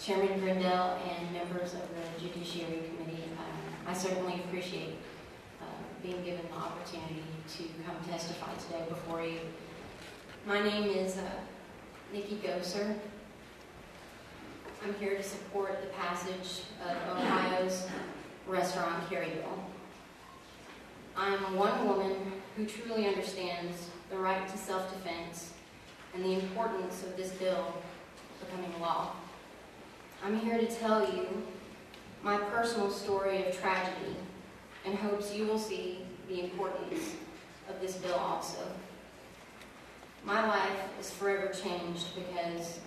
Chairman Grindell and members of the Judiciary Committee. I certainly appreciate being given the opportunity to come testify today before you. My name is Nikki Goser. I'm here to support the passage of Ohio's restaurant carry bill. I'm one woman who truly understands the right to self-defense and the importance of this bill becoming law. I'm here to tell you my personal story of tragedy and hopes you will see the importance of this bill also. My life is forever changed because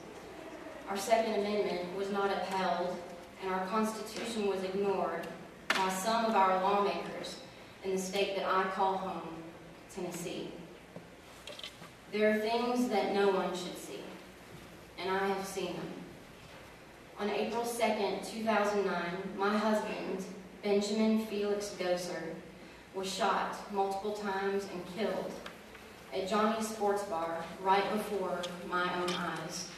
our Second Amendment was not upheld and our Constitution was ignored by some of our lawmakers in the state that I call home, Tennessee. There are things that no one should see, and I have seen them. On April 2nd, 2009, my husband, Benjamin Felix Goser, was shot multiple times and killed at Johnny's Sports Bar right before my own eyes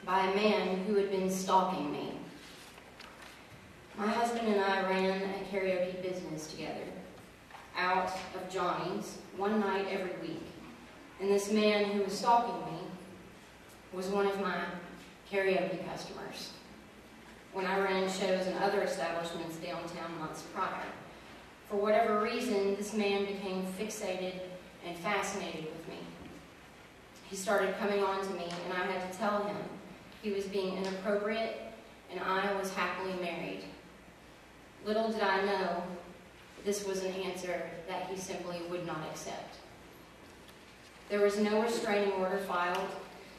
by a man who had been stalking me. My husband and I ran a karaoke business together out of Johnny's one night every week, and this man who was stalking me was one of my karaoke customers when I ran shows in other establishments downtown months prior. For whatever reason, this man became fixated and fascinated with me. He started coming on to me, and I had to tell him he was being inappropriate and I was happily married. Little did I know this was an answer that he simply would not accept. There was no restraining order filed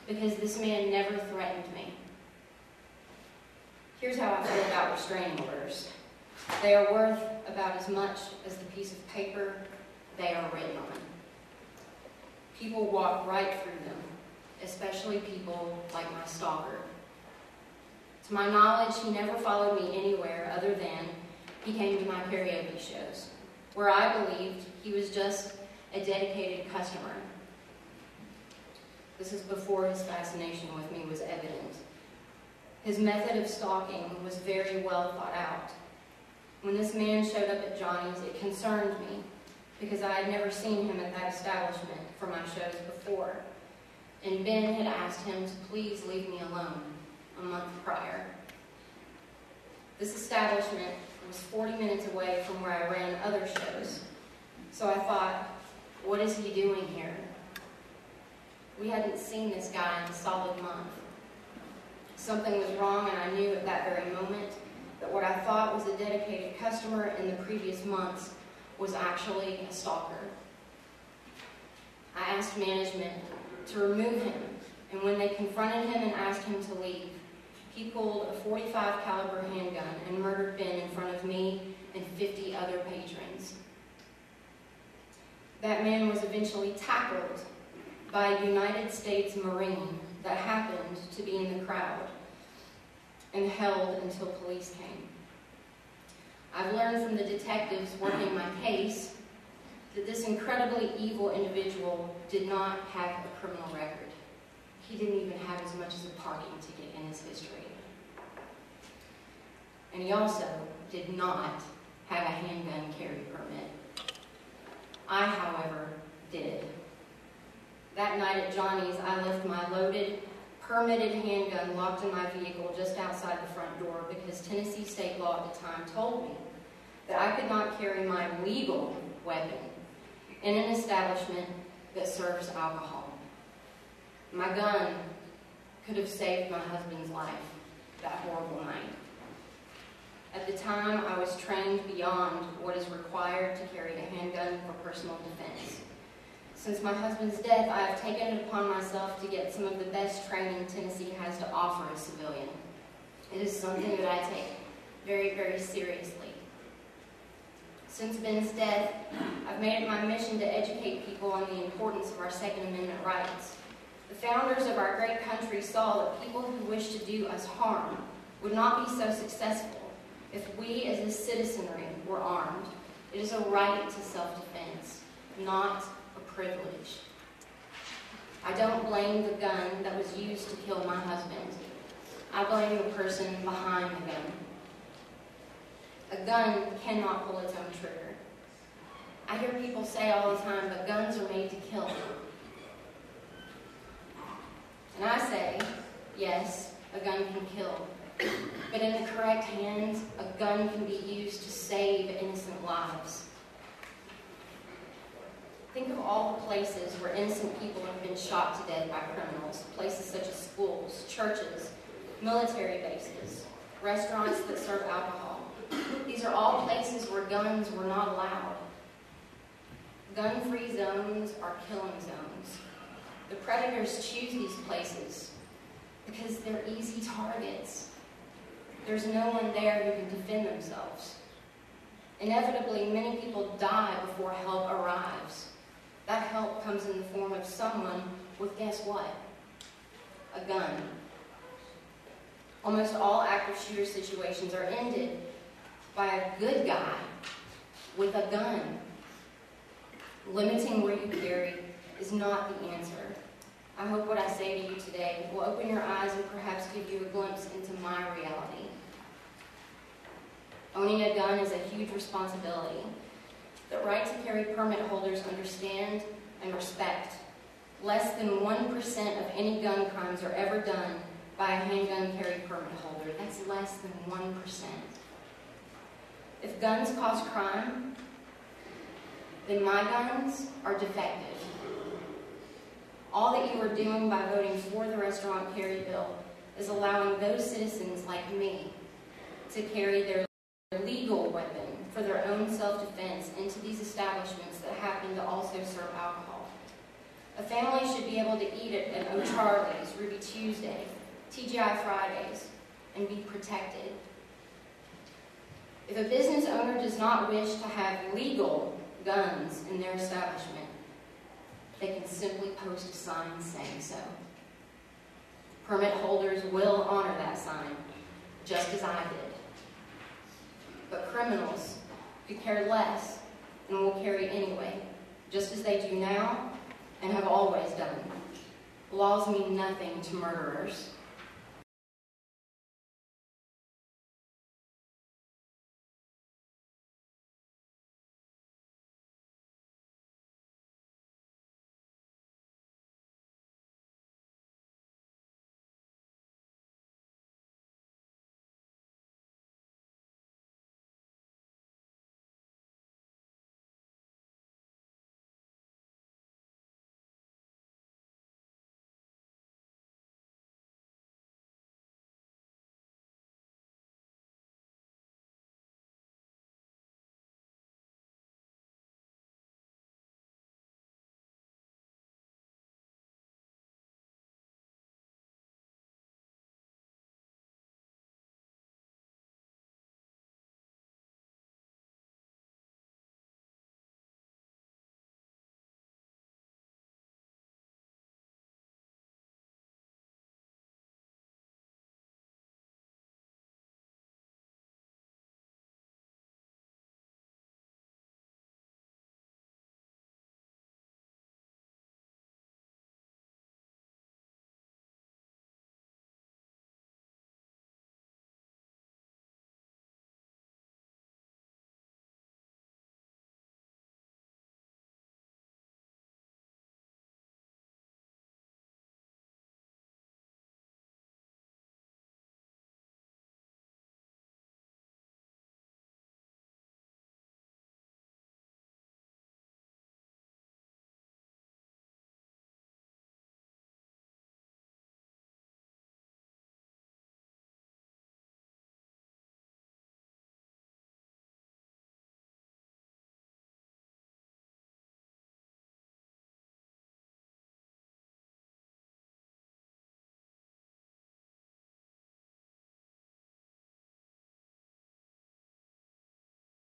because this man never threatened me. Here's how I feel about restraining orders. They are worth about as much as the piece of paper they are written on. People walk right through them, especially people like my stalker. To my knowledge, he never followed me anywhere other than he came to my karaoke shows, where I believed he was just a dedicated customer. This is before his fascination with me was evident. His method of stalking was very well thought out. When this man showed up at Johnny's, it concerned me because I had never seen him at that establishment for my shows before, and Ben had asked him to please leave me alone a month prior. This establishment was 40 minutes away from where I ran other shows, so I thought, what is he doing here? We hadn't seen this guy in a solid month. Something was wrong, and I knew at that very moment that what I thought was a dedicated customer in the previous months was actually a stalker. I asked management to remove him, and when they confronted him and asked him to leave, he pulled a .45 caliber handgun and murdered Ben in front of me and 50 other patrons. That man was eventually tackled by a United States Marine that happened to be in the crowd and held until police came. I've learned from the detectives working my case that this incredibly evil individual did not have a criminal record. He didn't even have as much as a parking ticket in his history. And he also did not have a handgun carry permit. I, however, did. That night at Johnny's, I left my loaded, permitted handgun locked in my vehicle just outside the front door because Tennessee state law at the time told me that I could not carry my legal weapon in an establishment that serves alcohol. My gun could have saved my husband's life that horrible night. At the time, I was trained beyond what is required to carry a handgun for personal defense. Since my husband's death, I have taken it upon myself to get some of the best training Tennessee has to offer a civilian. It is something that I take very, very seriously. Since Ben's death, I've made it my mission to educate people on the importance of our Second Amendment rights. The founders of our great country saw that people who wish to do us harm would not be so successful if we as a citizenry were armed. It is a right to self-defense, not a privilege. I don't blame the gun that was used to kill my husband. I blame the person behind the gun. A gun cannot pull its own trigger. I hear people say all the time, but guns are made to kill. And I say, yes, a gun can kill. But in the correct hands, a gun can be used to save innocent lives. Think of all the places where innocent people have been shot to death by criminals. Places such as schools, churches, military bases, restaurants that serve alcohol. These are all places where guns were not allowed. Gun-free zones are killing zones. The predators choose these places because they're easy targets. There's no one there who can defend themselves. Inevitably, many people die before help arrives. That help comes in the form of someone with, guess what? A gun. Almost all active shooter situations are ended by a good guy with a gun. Limiting where you carry is not the answer. I hope what I say to you today will open your eyes and perhaps give you a glimpse into my reality. Owning a gun is a huge responsibility. The right to carry permit holders understand and respect. Less than 1% of any gun crimes are ever done by a handgun carry permit holder. That's less than 1%. If guns cause crime, then my guns are defective. All that you are doing by voting for the restaurant carry bill is allowing those citizens like me to carry their legal weapon for their own self-defense into these establishments that happen to also serve alcohol. A family should be able to eat at O'Charlie's, Ruby Tuesday, TGI Fridays, and be protected. If a business owner does not wish to have legal guns in their establishment, they can simply post a sign saying so. Permit holders will honor that sign, just as I did. But criminals could care less and will carry anyway, just as they do now and have always done. Laws mean nothing to murderers.